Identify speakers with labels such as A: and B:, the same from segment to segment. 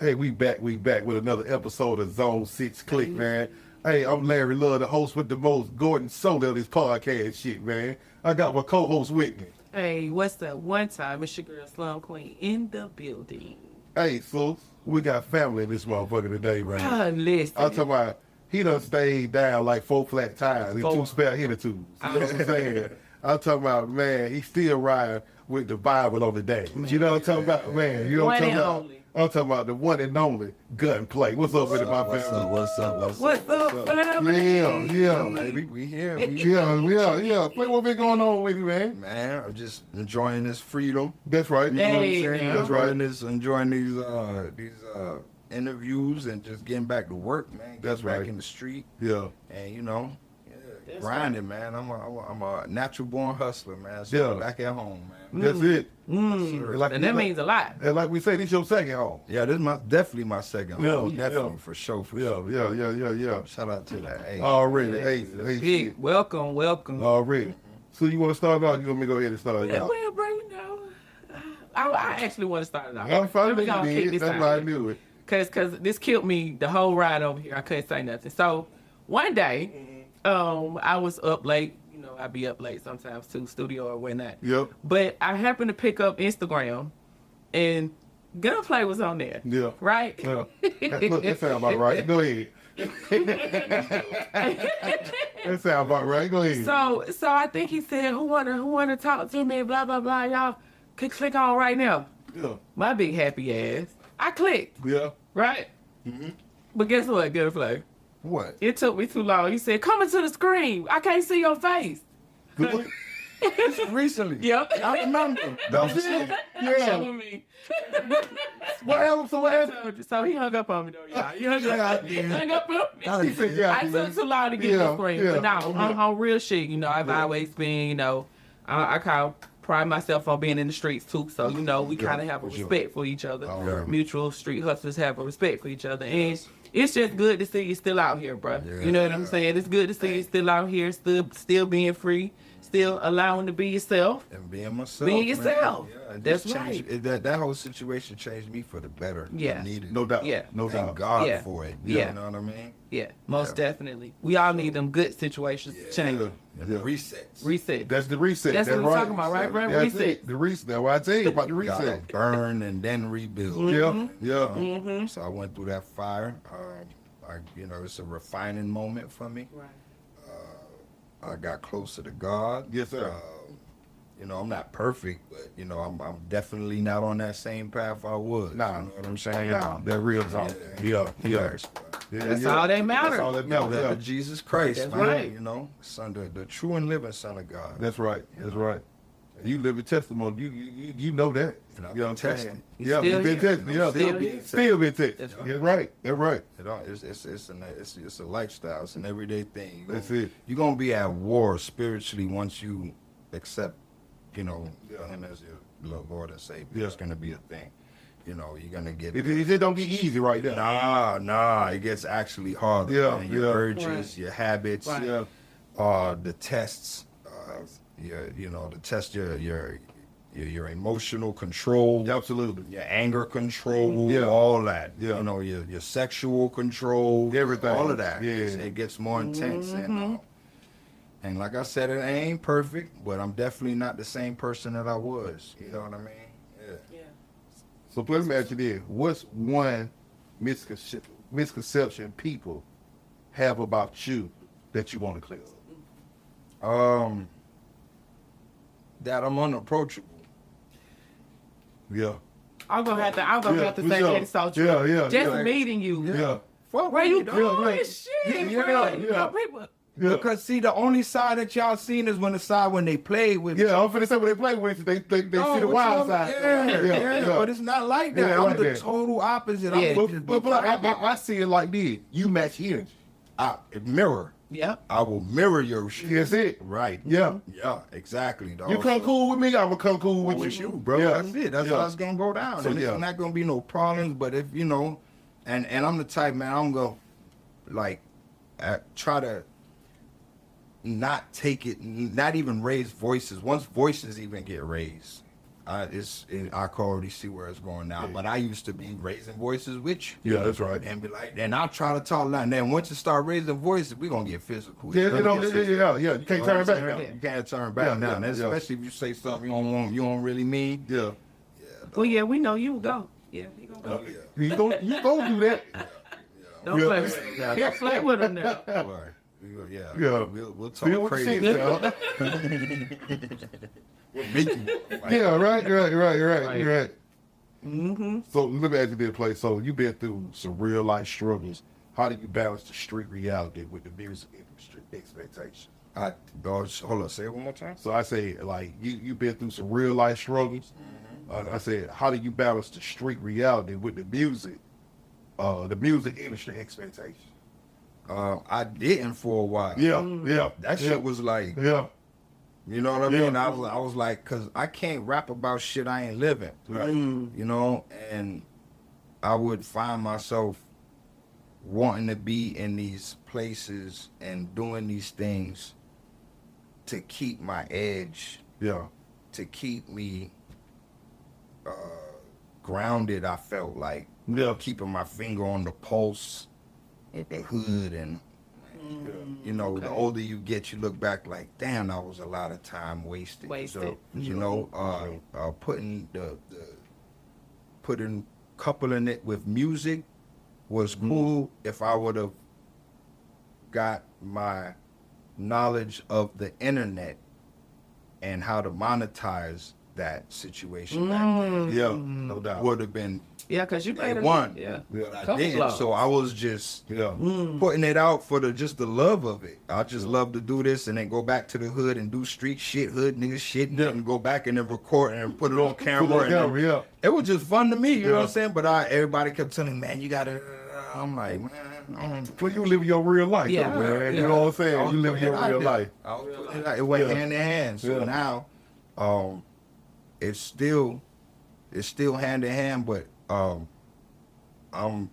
A: Hey, we back with another episode of Zone6clique, man. Hey, I'm Larry Love, the host with the most Gordon Soda of this podcast shit, man. I got my co-host with me.
B: Hey, what's that one time? It's your girl Slum Queen in the building.
A: Hey, so we got family in this motherfucker today, man.
B: Listen.
A: I'm talking about, he done stayed down like 4 flat tires and 2 spare hitter tubes. You know what I'm saying? I'm talking about, man, he still riding with the Bible on the day. You know what I'm talking about, man? You know what I'm talking about? I'm talking about the one and only Gunplay. What's up with it, my family?
C: What's up,
B: family?
A: Yeah,
C: baby? We here.
A: Yeah. Play what been going on with you, man?
C: Man, I'm just enjoying this freedom.
A: That's right.
C: You know what I'm
B: Hey,
C: saying?
B: man.
A: That's right.
C: Enjoying these interviews and just getting back to work, man.
A: That's
C: back
A: right.
C: in the street.
A: Yeah.
C: And
B: That's
C: grinding, man. I'm a natural born hustler, man. So
A: Yeah.
C: back at home, man.
A: That's it.
B: And that means a lot.
A: And like we say, this your second home.
C: Yeah, this is definitely my second
A: Yeah,
C: home. Definitely,
A: yeah.
C: for sure.
A: Yeah.
C: Shout out to that. Hey.
A: Already. Hey,
B: Big
A: shit.
B: welcome.
A: Already. So you want to start off? You want me to go ahead and start
B: Yeah,
A: out?
B: well, bro, you know, I actually want to start it off.
A: I'm fine.
B: We gonna kick this
A: That's why I
B: out.
A: knew it.
B: Cause this killed me the whole ride over here. I couldn't say nothing. So one day, I was up late. You know, I be up late sometimes too, studio or whatnot.
A: Yep.
B: But I happened to pick up Instagram, and Gunplay was on there.
A: Yeah.
B: Right.
A: Yeah. Look, that sound about right. Go ahead. That sound about right. Go ahead.
B: So I think he said, who wanna talk to me? Blah blah blah. Y'all could click on right now.
A: Yeah.
B: My big happy ass. I clicked.
A: Yeah.
B: Right. But guess what, Gunplay?
C: What?
B: It took me too long. He said, "Coming to the screen. I can't see your face."
C: Recently.
B: Yep.
C: I remember.
A: That was it. Yeah.
B: Showing me.
A: What happened? So what happened?
B: So he hung up on me though, y'all. He hung up on me.
A: He said, yeah.
B: I took too long to get to the screen.
A: Yeah.
B: But no, I'm on real shit. You know, I've always been, you know, I kind of pride myself on being in the streets too. So, you know, we kind of have a respect for each other.
A: Yeah.
B: Mutual street hustlers have a respect for each other. And it's just good to see you still out here, bro.
C: Yeah.
B: You know what I'm saying? It's good to see you still out here, still being free, still allowing to be yourself.
C: And being myself.
B: Being
C: man.
B: yourself.
C: Yeah, and
B: That's
C: just
B: right.
C: That whole situation changed me for the better.
B: Yeah.
C: I needed
A: No doubt.
B: Yeah.
A: No
C: Thank
A: doubt.
C: God
B: Yeah.
C: for it.
B: Yeah.
C: You know what I mean?
B: Yeah, most definitely. We all need them good situations to change.
C: And the resets.
B: Reset.
A: That's the reset.
B: That's what we're talking about, right, bro?
A: That's
B: Reset.
A: it. The reset. That's what I tell you about the
C: Gotta
A: reset.
C: burn and then rebuild.
B: Mm-hmm.
A: Yeah.
C: So I went through that fire. It's a refining moment for me.
B: Right.
C: I got closer to God.
A: Yes, sir.
C: I'm not perfect, but I'm definitely not on that same path I was.
A: Nah.
C: You know what I'm saying?
A: Nah, that real talk. Yeah.
B: That's all that matters.
A: That's all that matters.
C: That
A: Yeah.
C: of Jesus Christ,
B: That's
C: man.
B: right.
C: Son, the true and living Son of God.
A: That's right. That's right. You live in testimony. You know that.
C: And I've
A: You know
C: been
A: what I'm saying?
C: tested.
A: Yeah,
B: Still
A: you've been
B: here.
A: tested. Yeah,
B: Still here.
A: still been tested.
B: That's right.
A: That's right. That's right.
C: It's a lifestyle. It's an everyday thing.
A: That's it.
C: You're gonna be at war spiritually once you accept, Him as your Lord and Savior.
A: Yeah.
C: It's gonna be a thing. You're gonna get.
A: It just don't get easy right there.
C: Nah. It gets actually harder.
A: Yeah,
C: man. Your
A: yeah.
C: urges,
B: Right.
C: your habits,
B: Right.
A: Yeah.
C: the tests. To test your emotional control.
A: Absolutely.
C: Your anger control,
A: Yeah.
C: all that.
A: Yeah.
C: Your sexual control,
A: Everything.
C: all of that.
A: Yeah.
C: It gets more intense,
B: Mm-hmm.
C: and like I said, it ain't perfect, but I'm definitely not the same person that I was. You know what I mean? Yeah.
B: Yeah.
A: So let me ask you this. What's one misconception people have about you that you want to clear up?
C: That I'm unapproachable.
A: Yeah.
B: I'm gonna have to
A: for
B: say
A: sure.
B: that it's so true.
A: Yeah.
B: Just meeting you.
A: Yeah.
B: Where you
A: Yeah,
B: doing
A: right.
B: this shit,
A: Yeah,
B: bro?
A: yeah.
B: You know, people.
A: Yeah.
C: Because see, the only side that y'all seen is when they played with.
A: Yeah, I'm finna say when they play with you, they see the wild side.
C: Yeah. But it's not like that.
A: Yeah,
C: I'm
A: like
C: the
A: that.
C: total opposite.
B: Yeah.
A: But I see it like this. You match energy.
C: I mirror.
B: Yep.
C: I will mirror your shit.
A: That's it.
C: Right.
A: Yeah.
C: Yeah, exactly. Dog.
A: You come cool with me, I'm gonna come cool with
C: with
A: you.
C: you, bro.
A: Yeah.
C: That's it. That's how it's gonna go down.
A: So,
C: And
A: yeah.
C: it's not gonna be no problems. But if and I'm the type, man, I'm gonna try to not take it, not even raise voices. Once voices even get raised, I can already see where it's going now. But I used to be raising voices with you.
A: Yeah, that's right.
C: And be like, and I'll try to talk loud. And then once you start raising voices, we're going to get physical.
A: Yeah, yeah. You can't turn back now.
C: You can't turn back now. And especially if you say something you don't really mean.
A: Yeah.
B: Well, yeah, we know you will go. Yeah, he gonna go.
A: You gonna do that.
B: Don't play with him. Don't play with him now.
C: Right. Yeah.
A: Yeah.
C: We'll
A: Feel
C: talk
A: what
C: crazy.
A: you say, y'all. Yeah, right.
B: Mm-hmm.
A: So let me ask you this, play. So you've been through some real life struggles. How do you balance the street reality with the music industry expectations?
C: Hold on, say it one more time.
A: So I say, like, you've been through some real life struggles. I said, how do you balance the street reality with the music industry expectations?
C: I didn't for a while.
A: Yeah.
C: That shit was like,
A: Yeah.
C: you know what I mean? I was like, cause I can't rap about shit I ain't living.
A: Right.
C: You know, and I would find myself wanting to be in these places and doing these things to keep my edge.
A: Yeah.
C: To keep me grounded, I felt like.
A: Yeah.
C: Keeping my finger on the pulse of the hood. And you know, the older you get, you look back like, damn, that was a lot of time wasted. So, you know, coupling it with music was cool. If I would have got my knowledge of the internet and how to monetize that situation back then,
A: Yeah, no doubt.
C: would have been
B: Yeah, because you made
C: one.
B: Yeah.
C: I didn't, so I was just putting it out for just the love of it. I just love to do this and then go back to the hood and do street shit, hood nigga shit, and go back and then record and put it on camera. It was just fun to me, you know what I'm saying? But everybody kept telling me, man, you gotta. I'm like, man,
A: Well, you live your real life, though, man. You know what I'm saying? You live your real life.
C: I was putting it out. It went hand in hand. So now, it's still hand in hand, but I'm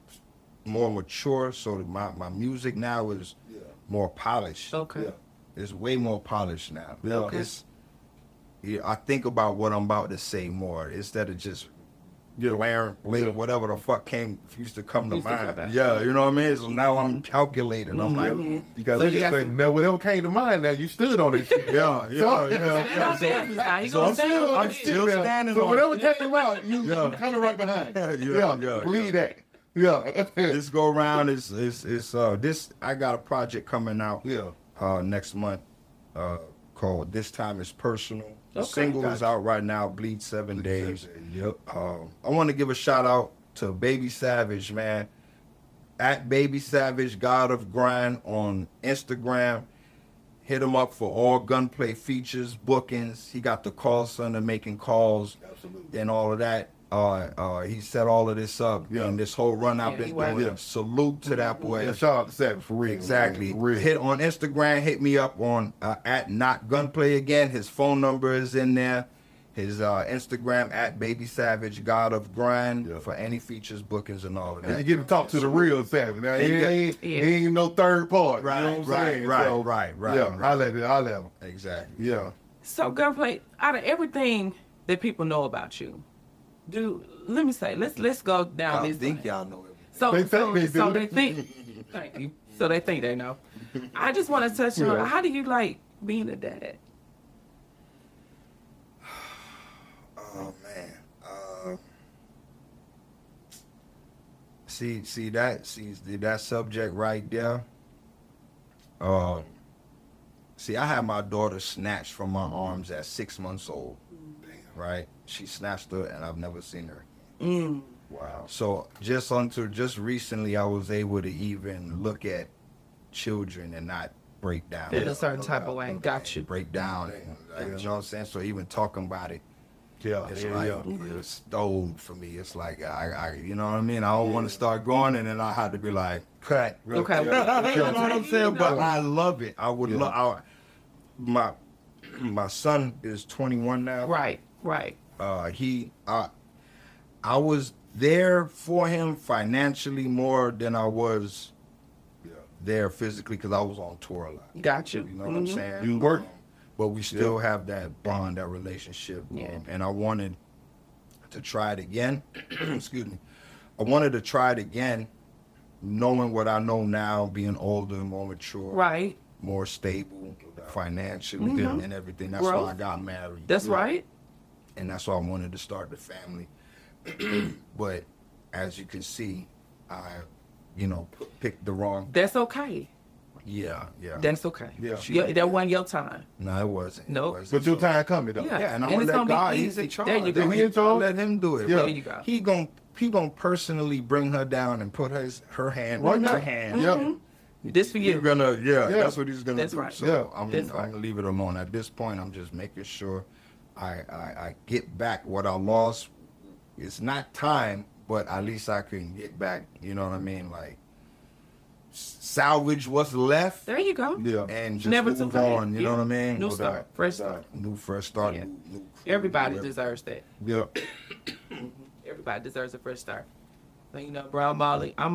C: more mature, so my music now is more polished.
B: Okay.
A: Yeah.
C: It's way more polished now.
A: Yeah.
B: Okay.
C: I think about what I'm about to say more instead of just blaring, whatever the fuck used to come to mind. Yeah, you know what I mean? So now I'm calculating. I'm like,
A: You got to say, now whatever came to mind, now you stood on it.
C: yeah.
B: So
A: I'm still
C: standing
A: so
C: on
A: whatever came to mind, you coming right behind. Believe that. Yeah.
C: This go around is this. I got a project coming out next month called "This Time Is Personal." The single is out right now. Bleed 7 days.
A: Yep.
C: I want to give a shout out to Baby Savage, man. At Baby Savage, God of Grind on Instagram. Hit him up for all Gunplay features, bookings. He got the call center making calls and all of that. He set all of this up and this whole run I've been doing. Salute to that boy.
A: Yeah, shout out to Savage for real.
C: Exactly.
A: For real.
C: Hit on Instagram. Hit me up on at Not Gunplay again. His phone number is in there. His Instagram at Baby Savage, God of Grind for any features, bookings, and all of that.
A: You get to talk to the real Savage. Now, he ain't no third part.
C: Right,
A: you know what I'm saying?
C: right.
A: Yeah, I'll let him.
C: Exactly.
A: Yeah.
B: So, Gunplay, out of everything that people know about you, let's go down
C: I
B: this.
C: think y'all know it.
B: So
A: They think they do.
B: they think. Thank you. So they think they know. I just want to touch on how do you like being a dad?
C: Oh man. See that subject right there. See, I had my daughter snatched from my arms at 6 months old. Right? She snatched her and I've never seen her. Wow. So just recently I was able to even look at children and not break down.
B: In a certain type of way. Got you.
C: Break down. And, you know what I'm saying? So even talking about it, it's it's stowed for me. It's like I you know what I mean? I don't want to start going and then I had to be like, cut.
B: Okay.
C: You know what I'm saying? But I love it. I would love my son is 21 now.
B: Right.
C: I was there for him financially more than I was there physically because I was on tour a lot.
B: Got you.
C: You know what I'm saying?
A: You work.
C: But we still have that bond, that relationship.
B: Yeah.
C: And I wanted to try it again. Excuse me. I wanted to try it again, knowing what I know now, being older, more mature,
B: Right.
C: more stable financially and everything. That's
B: Growth.
C: why I got married.
B: That's right.
C: And that's why I wanted to start the family. But as you can see, I, picked the wrong.
B: That's okay.
C: Yeah.
B: That's okay.
A: Yeah.
B: That wasn't your time.
C: No, it wasn't.
B: Nope.
C: It wasn't.
A: But your time coming though.
B: Yeah.
C: Yeah, and I'm
B: And it's
C: gonna let
B: gonna be
C: God. He's
B: easy.
C: in charge.
B: There you go.
A: He in charge?
C: Let him do it.
A: Yeah.
B: There you go.
C: He gonna personally bring her down and put her hand
A: Right
C: in
A: now.
C: her hand.
A: Yeah.
B: This for
C: He's
B: you.
C: gonna,
A: Yeah.
C: that's what he's gonna
B: That's
C: do.
B: right.
C: So
A: Yeah.
C: I'm
B: That's
C: gonna leave it alone. At this point, I'm just making sure I get back what I lost. It's not time, but at least I can get back. You know what I mean? Like salvage what's left
B: There you go.
A: Yeah.
C: and just
B: Never
C: move
B: too late.
C: on. You know what I mean?
B: New
C: No
B: start.
C: doubt.
B: Fresh start.
C: New fresh start.
B: Yeah.
C: New
B: Everybody
C: whatever.
B: deserves that.
A: Yeah.
B: Everybody deserves a fresh start. So, bro, I'm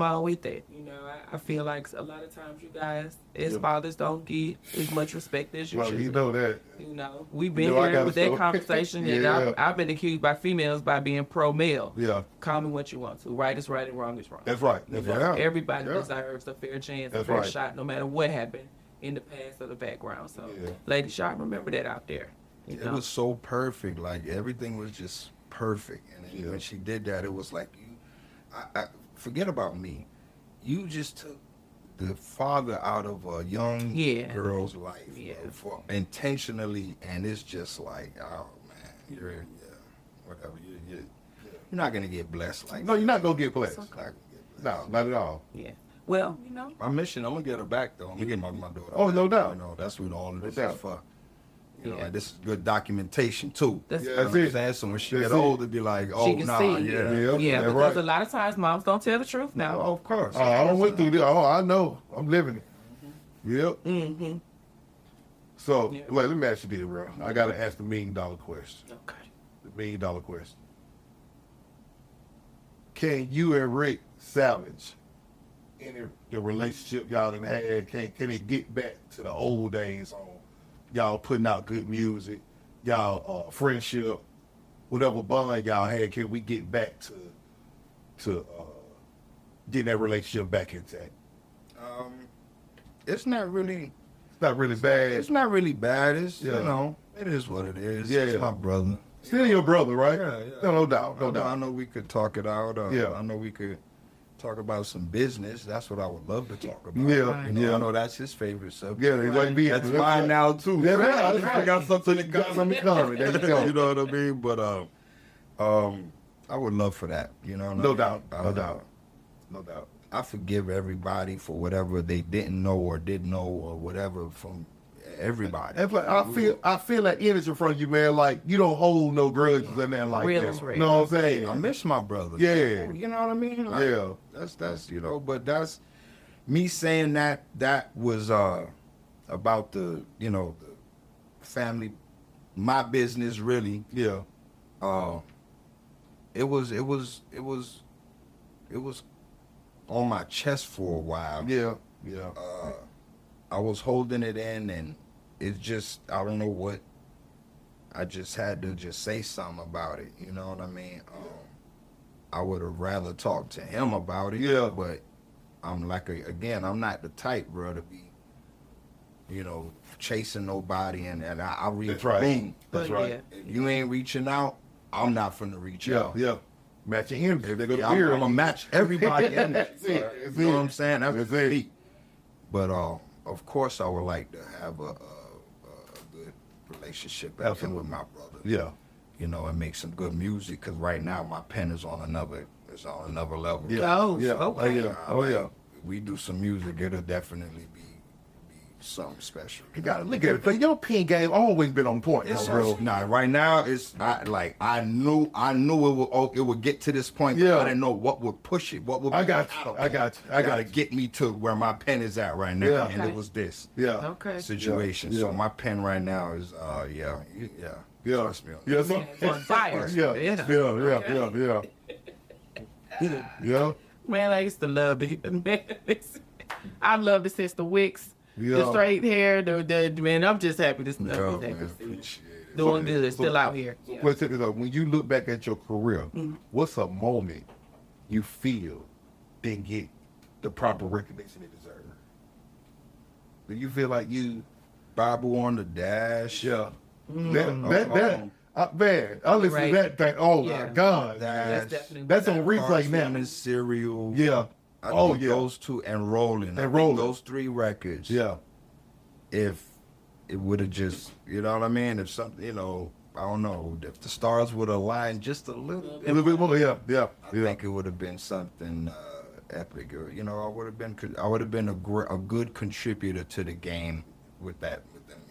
B: all with that. I feel like a lot of times you guys, as fathers, don't get as much respect as you
A: Well,
B: should.
A: you know that.
B: We've been
A: I
B: here
A: gotta
B: with that
A: stop.
B: conversation, and
A: Yeah.
B: I've been accused by females by being pro-male.
A: Yeah.
B: Call me what you want to. Right is right and wrong is wrong.
A: That's right. That's right.
B: Everybody
A: Yeah.
B: deserves a fair chance,
A: That's
B: a fair
A: right.
B: shot, no matter what happened in the past or the background. So,
A: Yeah.
B: Lady Sharp, remember that out there.
C: It was so perfect. Like everything was just perfect. And then when she did that, it was like I forget about me. You just took the father out of a young girl's life for intentionally, and it's just like, oh man, whatever. You're not gonna get blessed like
A: No, you're not gonna get blessed.
C: that. Not gonna get
A: No, not at all.
B: Yeah. Well,
C: My mission, I'm gonna get her back though. I'm gonna get my daughter.
A: Oh, no doubt.
C: That's what all of this
A: doubt.
C: is for.
B: Yeah.
C: Like, this is good documentation too.
B: That's
A: Yeah,
C: You know
A: that's
C: what I'm
A: it.
C: saying? So when she
A: That's
C: get
A: it.
C: older, be like, oh,
B: she can
C: nah,
B: see.
C: yeah.
A: Yeah.
B: Yeah,
A: that's
B: because
A: right.
B: a lot of times moms don't tell the truth now.
C: Oh, of course.
A: I went through this. Oh, I know. I'm living it. Yep.
B: Mm-hmm.
A: So,
B: Yeah.
A: let me ask you this, bro. I gotta ask the $1 million question.
B: Okay.
A: The $1 million question. Can you and Rick salvage any the relationship y'all done had? Can it get back to the old days on y'all putting out good music, y'all friendship, whatever bond y'all had? Can we get back to getting that relationship back intact?
C: It's not really.
A: It's not really bad.
C: It's not really bad. It's
A: Yeah.
C: it is what it is.
A: Yeah,
C: It's
A: yeah.
C: my brother.
A: Still your brother, right?
C: Yeah.
A: No doubt. No
C: I
A: doubt.
C: know we could talk it out.
A: Yeah.
C: I know we could talk about some business. That's what I would love to talk about.
A: Yeah,
C: You know,
A: yeah.
C: I know that's his favorite subject.
A: Yeah, it's like
C: That's mine now too.
A: Yeah, that's right.
C: I got something in
A: Got something in common. There you go.
C: You know what I mean? But I would love for that. You know what I mean?
A: No doubt. No doubt. No doubt.
C: I forgive everybody for whatever they didn't know or did know or whatever from everybody.
A: It's like, I feel that energy from you, man. Like you don't hold no grudges in there like
B: Real
A: that.
B: is real.
A: You know what I'm saying?
C: I miss my brother.
A: Yeah.
C: You know what I mean? Like,
A: Yeah.
C: That's but that's me saying that was about the the family, my business really.
A: Yeah.
C: It was on my chest for a while.
A: Yeah. Yeah.
C: I was holding it in, and it's just I don't know what. I just had to just say something about it. You know what I mean? I would have rather talked to him about it.
A: Yeah.
C: But I'm like again, I'm not the type, bro, to be, chasing nobody, and I read.
A: That's right.
C: Boom.
A: That's
B: But,
A: right.
C: If you ain't reaching out, I'm not finna reach
A: Yeah.
C: out.
A: Yeah. Matching energy. They're
C: Yeah,
A: gonna
C: I'm gonna match everybody in it.
A: That's it. That's
C: You know
A: it.
C: what I'm saying? That's
A: That's it.
C: deep. But of course, I would like to have a good relationship again with my brother.
A: Yeah.
C: And make some good music. Because right now my pen is on another level.
A: Yeah.
B: Oh,
A: Yeah.
B: okay.
A: Oh, yeah. Oh, yeah.
C: We do some music, it'll definitely be something special.
A: You gotta look at it. But your pen game always been on point,
C: It's
A: bro.
C: nah. Right now, it's not like I knew it would get to this point. But
A: Yeah.
C: I didn't know what would push it. What would
A: I
C: be
A: got
C: the
A: you.
C: catalyst.
A: I got you. I
C: I
A: got
C: gotta
A: you.
C: get me to where my pen is at right now,
A: Yeah.
C: and
B: Okay.
C: it was this
A: Yeah.
B: Okay.
C: situation.
A: Yeah.
C: So my pen right now is yeah.
A: Yeah.
C: Trust me on that.
A: Yeah. So,
B: It's on fire.
A: yeah.
B: Yeah.
A: Yeah. Yeah. Yeah. Yeah.
B: Man, I used to love it. Man, I love the sister Wicks, the straight hair, the man. I'm just happy to see doing good, still out here.
A: Well, when you look back at your career, what's a moment you feel didn't get the proper recognition it deserved? Do you feel like you
C: Bible on the dash?
A: Yeah. Man, I listen to that thing. Oh my God. That's on replay now.
C: Cereal.
A: Yeah.
C: Those two and Rolling. Those 3 records.
A: Yeah.
C: If it would have just, you know what I mean? If something, you know, I don't know, if the stars would have aligned just a little
A: bit more, I
C: think it would have been something epic. Or, you know, I would have been a good contributor to the game with that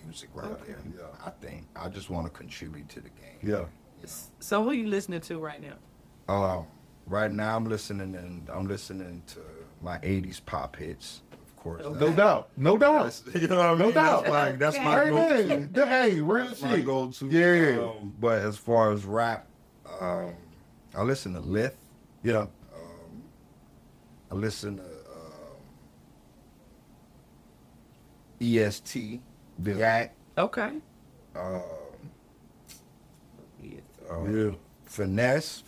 C: music right there. Yeah. I think I just want to contribute to the game.
A: Yeah.
B: So who are you listening to right now?
C: Right now I'm listening to my 80s pop hits. Course.
A: No doubt.
C: You know what I mean?
A: No doubt.
C: Like that's my go-to.
A: Hey, real
C: that's
A: shit.
C: my go-to.
A: Yeah.
C: But as far as rap, I listen to Lith.
A: Yeah.
C: I listen to EST. Yak.
B: Okay.
A: Yeah.
C: Finesse,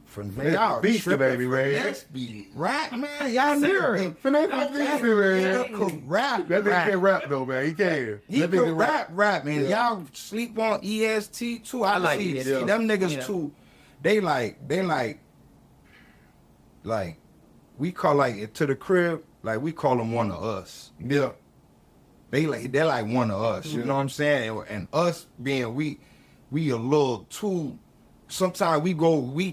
A: y'all beast, baby, man.
C: Finesse beat, rap, man. Y'all niggas.
A: Finesse beast, man.
C: Could rap.
A: That nigga can't rap though, man. He can.
C: He could rap, man. Yeah. Y'all sleep on EST too. I like it. See, them niggas too. They like, we call like to the crib. Like we call them one of us.
A: Yeah.
C: They're like one of us. You know what I'm saying? And us being we a little too. Sometimes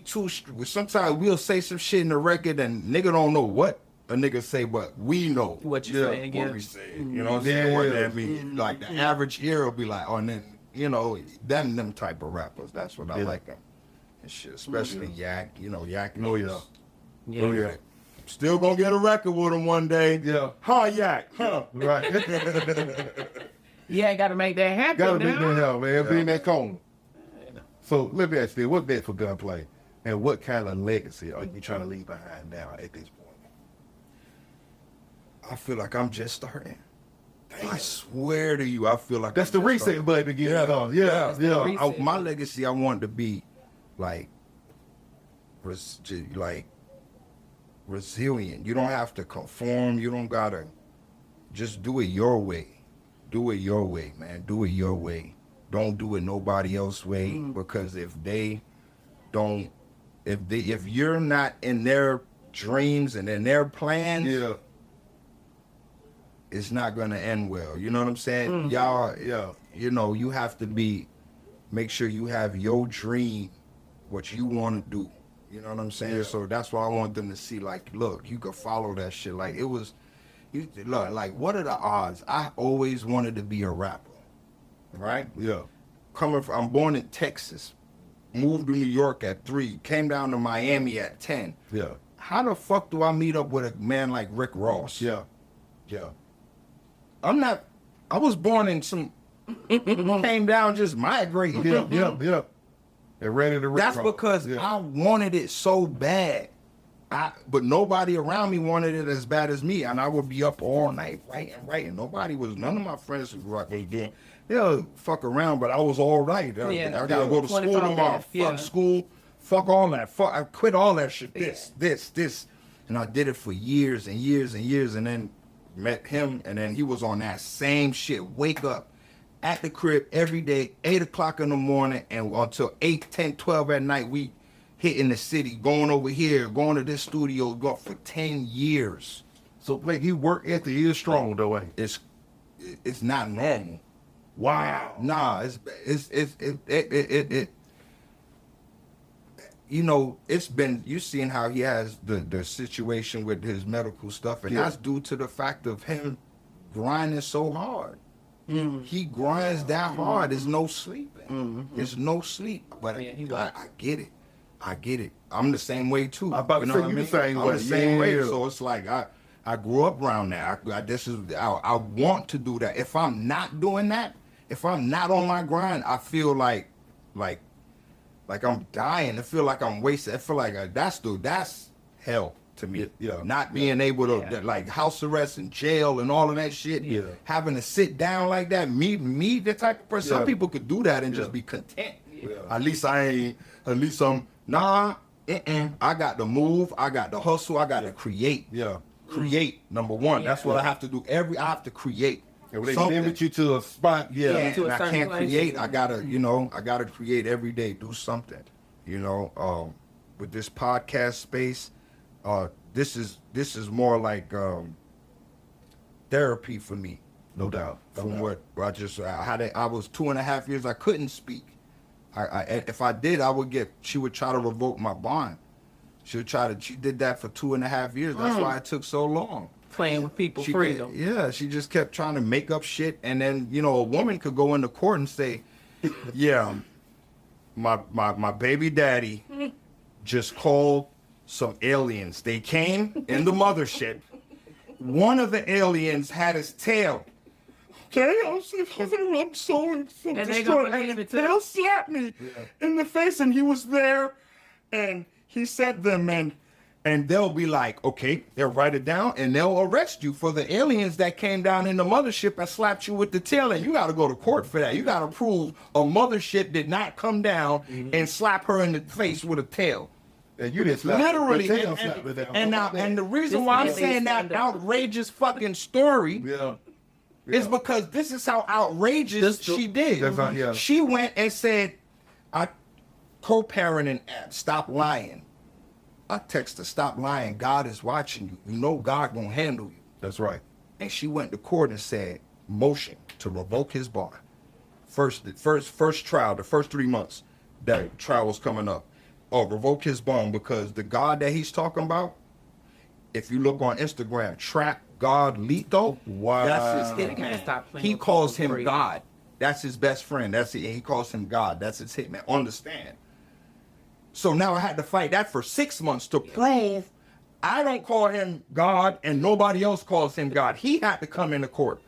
C: sometimes we'll say some shit in the record and nigga don't know what a nigga say, but we know
B: what you saying.
C: What we say. You know what I'm saying? What that mean? Like the average ear will be like, oh, and then, you know, them type of rappers. That's what I like them. And shit, especially Yak. You know, Yak.
A: Oh, yeah.
C: Oh, yeah. Still gonna get a record with him one day.
A: Yeah.
C: Huh, Yak? Huh.
A: Right.
B: Yeah, gotta make that happen.
A: Gotta make that happen, man. Be in that corner. So let me ask you, what's next for Gunplay? And what kind of legacy are you trying to leave behind now at this point?
C: I feel like I'm just starting. Damn. I swear to you, I feel like
A: that's the reset button again. Yeah.
C: My legacy, I want to be like resilient. You don't have to conform. You don't gotta just do it your way. Do it your way, man. Do it your way. Don't do it nobody else's way, because if you're not in their dreams and in their plans, it's not gonna end well. You know what I'm saying? Y'all, you know, you have to make sure you have your dream, what you want to do. You know what I'm saying? So that's why I want them to see, like, look, you could follow that shit. Like look, like, what are the odds? I always wanted to be a rapper. Right?
A: Yeah.
C: I'm born in Texas, moved to New York at 3, came down to Miami at 10.
A: Yeah.
C: How the fuck do I meet up with a man like Rick Ross?
A: Yeah.
C: I was born in came down just migrating.
A: Yeah. And ran into Rick
C: That's
A: Ross.
C: Because I wanted it so bad. But nobody around me wanted it as bad as me, and I would be up all night writing. None of my friends who grew up was doing. They'll fuck around, but I was all right. I gotta go to school tomorrow. Fuck school. Fuck all that. I quit all that shit. This. And I did it for years and years and years, and then met him, and then he was on that same shit. Wake up at the crib every day, 8 o'clock in the morning, and until 8, 10, 12 at night, we hitting the city, going over here, going to this studio, going for 10 years.
A: So like he work ethic is strong though, ain't
C: it? It's not normal.
A: Wow.
C: Nah, you know, it's been, you seen how he has the situation with his medical stuff, and that's due to the fact of him grinding so hard. He grinds that hard. There's no sleeping. There's no sleep. But I get it. I'm the same way too.
A: I'm about to say you the same way.
C: I'm the same way. So it's like I grew up around that. I want to do that. If I'm not doing that, if I'm not on my grind, I feel like I'm dying. I feel like I'm wasted. I feel like that's hell. to me.
A: Yeah.
C: Not being able to, like, house arrest and jail and all of that shit.
A: Yeah.
C: Having to sit down like that. Me, the type of person. Some people could do that and just be content.
A: Yeah.
C: At least I got to move. I got to hustle. I got to create.
A: Yeah.
C: Create, number one.
B: Yeah.
C: That's what I have to do. I have to create.
A: And when they
C: something.
A: limit you to a spot,
B: Yeah.
C: And
B: To a
C: I
B: certain
C: can't
B: place.
C: create. I gotta create every day. Do something. With this podcast space, this is more like therapy for me.
A: No doubt.
C: From what I was 2.5 years. I couldn't speak. If I did, she would try to revoke my bond. She did that for 2.5 years. That's why it took so long.
B: Playing with people's freedom.
C: She just kept trying to make up shit. And then, a woman could go into court and say, yeah, my baby daddy just called some aliens. They came in the mothership. One of the aliens had his tail. Okay, I'm so
B: And they gonna believe it too.
C: They'll slap me in the face, and he was there, and he said them, and they'll be like, okay, they'll write it down, and they'll arrest you for the aliens that came down in the mothership and slapped you with the tail, and you got to go to court for that. You got to prove a mothership did not come down and slap her in the face with a tail.
A: And you didn't slap
C: Literally,
A: the tail slap with that.
C: and the reason why I'm saying that outrageous fucking story is because this is how outrageous she did. She went and said, I co-parenting app, stop lying. I text her, stop lying. God is watching you. You know God gonna handle you.
A: That's right.
C: And she went to court and said, motion to revoke his bond. First trial, the first 3 months that trial was coming up. Revoke his bond because the God that he's talking about, if you look on Instagram, Trap God Lito,
A: Wow.
C: that's his
B: They gotta stop playing
C: He
B: with
C: calls
B: people's
C: him
B: freedom.
C: God. That's his best friend. That's it. He calls him God. That's his hitman. Understand? So now I had to fight that for 6 months to prove I don't call him God and nobody else calls him God. He had to come into court.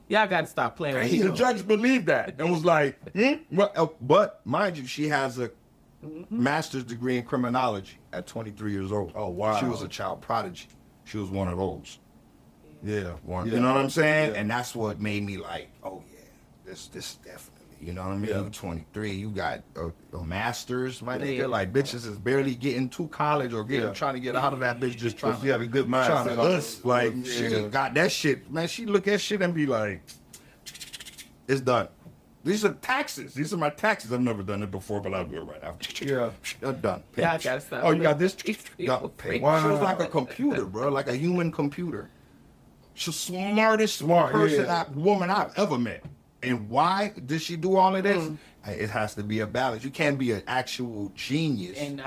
B: Y'all gotta stop playing with
C: The
B: people.
C: judge believed that and was like, but mind you, she has a master's degree in criminology at 23 years old.
A: Oh, wow.
C: She was a child prodigy. She was one of those.
A: Yeah.
C: You know what I'm saying? And that's what made me like, oh yeah, this definitely. You know what I mean?
A: Yeah.
C: You're 23, you got a master's, my
B: Yeah.
C: nigga. Like bitches is barely getting to college or trying to get out of that bitch, just trying
A: She had a good
C: trying
A: mindset.
C: to us. Like she got that shit, man. She look at shit and be like, it's done. These are taxes. These are my taxes. I've never done it before, but I'll do it right now.
A: Yeah.
C: Done.
B: Y'all gotta stop.
C: Oh, you got this?
B: People
C: Pay.
A: Wow.
C: She was like a computer, bro, like a human computer. She's smartest
A: Smart,
C: person,
A: yeah.
C: woman I've ever met. And why did she do all of this? It has to be a balance. You can't be an actual genius
B: And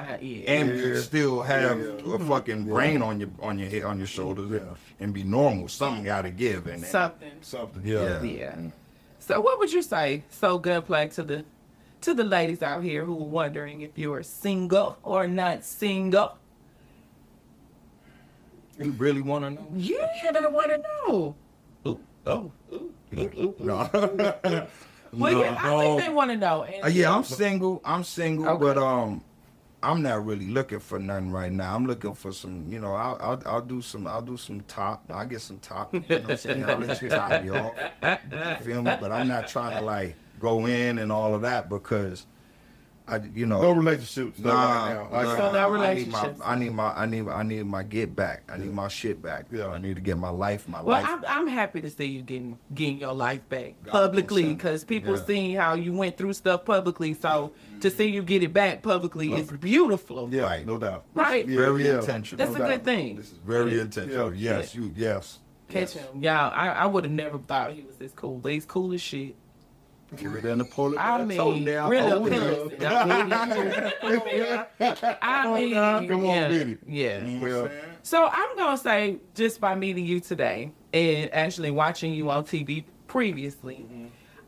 C: still have a fucking brain on your head, on your shoulders, and be normal. Something got to give, and
B: something.
A: Something.
B: Yeah. So what would you say, Gunplay, to the ladies out here who are wondering if you're single or not single?
C: You really want to know?
B: You don't want to know.
C: No.
B: Well, yeah, I think they want to know. And
C: Yeah, I'm single.
B: Okay.
C: But I'm not really looking for nothing right now. I'm looking for some, I'll do some top. I'll get some top. You know what I'm saying? I'll let you top me off. You feel me? But I'm not trying to like go in and all of that because
A: No relationships. No, right now.
B: So no relationships.
C: I need my get back. I need my shit back.
A: Yeah.
C: I need to get my life.
B: Well, I'm happy to see you getting your life back publicly because people seeing how you went through stuff publicly. So to see you get it back publicly is beautiful.
A: Yeah,
C: Right.
A: no doubt.
B: Right?
C: Very intentional.
B: That's a good thing.
C: This is very intentional.
A: Yeah.
C: Yes.
B: Catch him. Y'all, I would have never thought he was this cool, but he's cool as shit.
A: Give it in the police.
B: I mean, really.
A: Come on, Vinny.
B: Yeah.
A: Well,
B: So I'm gonna say, just by meeting you today and actually watching you on TV previously,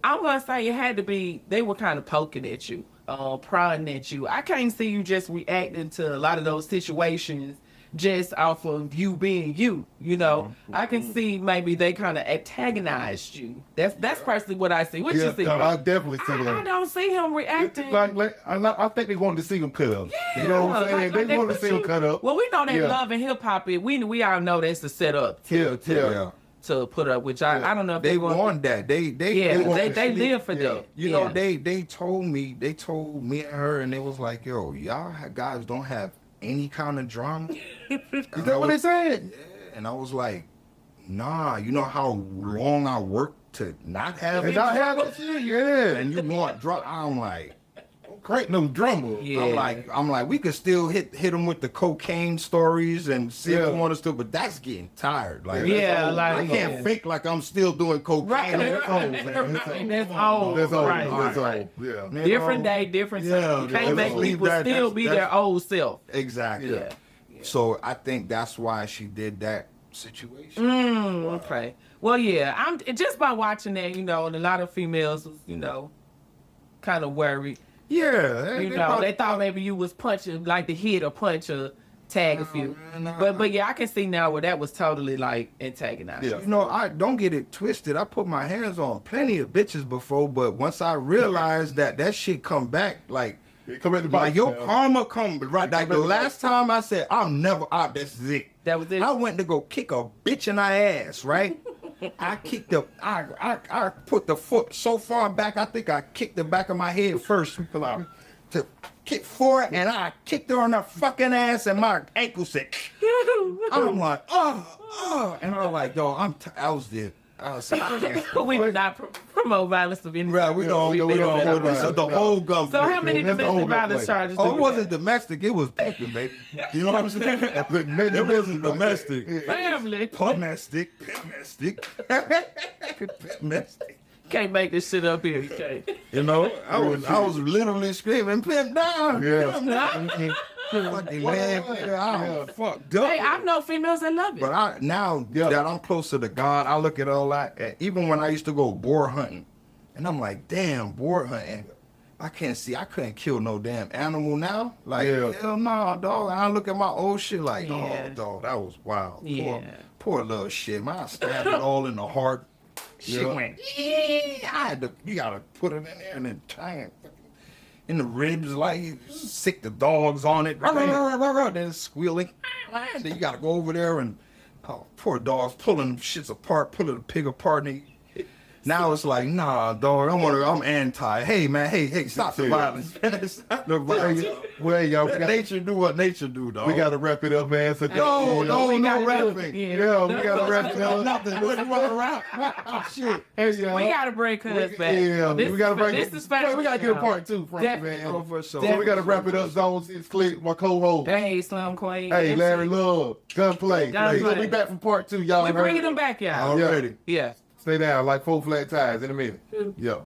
B: I'm gonna say it had to be they were kind of poking at you, prodding at you. I can't see you just reacting to a lot of those situations just off of you being you. You know, I can see maybe they kind of antagonized you. That's personally what I see. What you see?
A: I definitely see
B: I
A: that.
B: don't see him reacting.
A: I think they wanted to see him cut up. You know what I'm saying? They wanted to see him cut up.
B: Well, we know that
A: Yeah.
B: Love and Hip Hop. We all know that's the setup
A: Yeah.
B: to put up. Which I don't know if
C: They
B: want
C: want that. They
B: live for that.
C: You know, they told me and her, and it was like, yo, y'all guys don't have any kind of drama.
A: Is that what they said?
C: Yeah, and I was like, nah, you know how long I worked to not have
A: And I had that shit, yeah.
C: and you want drama. I'm like,
A: Crank no drummer.
B: Yeah.
C: I'm like, we could still hit them with the cocaine stories and see if we want to still, but that's getting tired. Like,
B: Yeah,
C: I can't fake like I'm still doing cocaine.
B: Right.
A: That's old, man.
B: That's old.
A: That's old.
B: Right.
A: That's old. Yeah.
C: You
B: Different
C: know?
B: day, different
C: Yeah,
B: time. You can't
C: yeah,
B: make
C: let's
B: people
C: leave that.
B: still be
C: That's-
B: their old self.
C: Exactly.
B: Yeah.
C: So I think that's why she did that situation.
B: Okay. Well, yeah. I'm just by watching that, and a lot of females was, kind of worried.
C: Yeah.
B: They thought maybe you was punching, like to hit or punch or tag a few. But yeah, I can see now where that was totally like antagonized.
A: Yeah.
C: You know, I don't get it twisted. I put my hands on plenty of bitches before, but once I realized that shit come back, like
A: Come at the bottom.
C: like your karma come right. Like the last time I said, this is it.
B: That was it.
C: I went to go kick a bitch in her ass, right? I put the foot so far back, I think I kicked the back of my head first to kick for it, and I kicked her on her fucking ass, and my ankle said, I'm like, and I was like, yo, I was there. I was like,
B: We do not promote violence of any
C: right, we don't hold this. The whole gun.
B: So how many
A: That's the
B: domestic
A: old
B: violence
A: Gunplay.
B: charges?
C: Oh,
B: do
C: it
B: we
C: wasn't domestic, it was pimping, baby. You know what I'm saying? It wasn't domestic.
B: have? Family.
C: Domestic.
B: Can't make this shit up here. You can't.
C: You know, I was literally screaming, pimp down.
A: Yeah.
C: Pimp down. Fucking man, I'm fucked up.
B: Hey, I know females that love it.
C: But now that I'm closer to God, I look at all that. And even when I used to go boar hunting, and I'm like, damn, boar hunting. I couldn't kill no damn animal now. Like, hell no, dog. And I look at my old shit like,
B: Yeah.
C: oh, dog, that was wild.
B: Yeah.
C: Poor little shit, man. I stabbed it all in the heart. Shit went, you gotta put it in there and then tie it in the ribs, like sick the dogs on it. Then it's squealing. Then you gotta go over there and poor dogs pulling shits apart, pulling the pig apart. And now it's like, nah, dog, I'm anti. Hey, man, hey, stop the violence. Stop the violence.
A: Well, y'all,
C: Nature do what nature do, dog.
A: we got to wrap it up, man. So
C: No rapping.
A: Yeah, we got to wrap it up.
C: Nothing. Let's run around. Oh, shit.
B: We gotta break us back.
A: Yeah,
B: This
A: we got to break
B: This is special.
A: We got to get a part two, Frank,
B: Definitely.
A: man.
C: So
A: So we got to wrap it up. Zone6clique, my co-host.
B: Hey, Slim Queen.
A: Hey, Larry Love, Gunplay.
B: Gunplay.
A: We'll be back for part two, y'all.
B: We bringing them back, y'all.
C: already.
B: Yeah.
A: Stay down like 4 flat tires in a minute. Yo.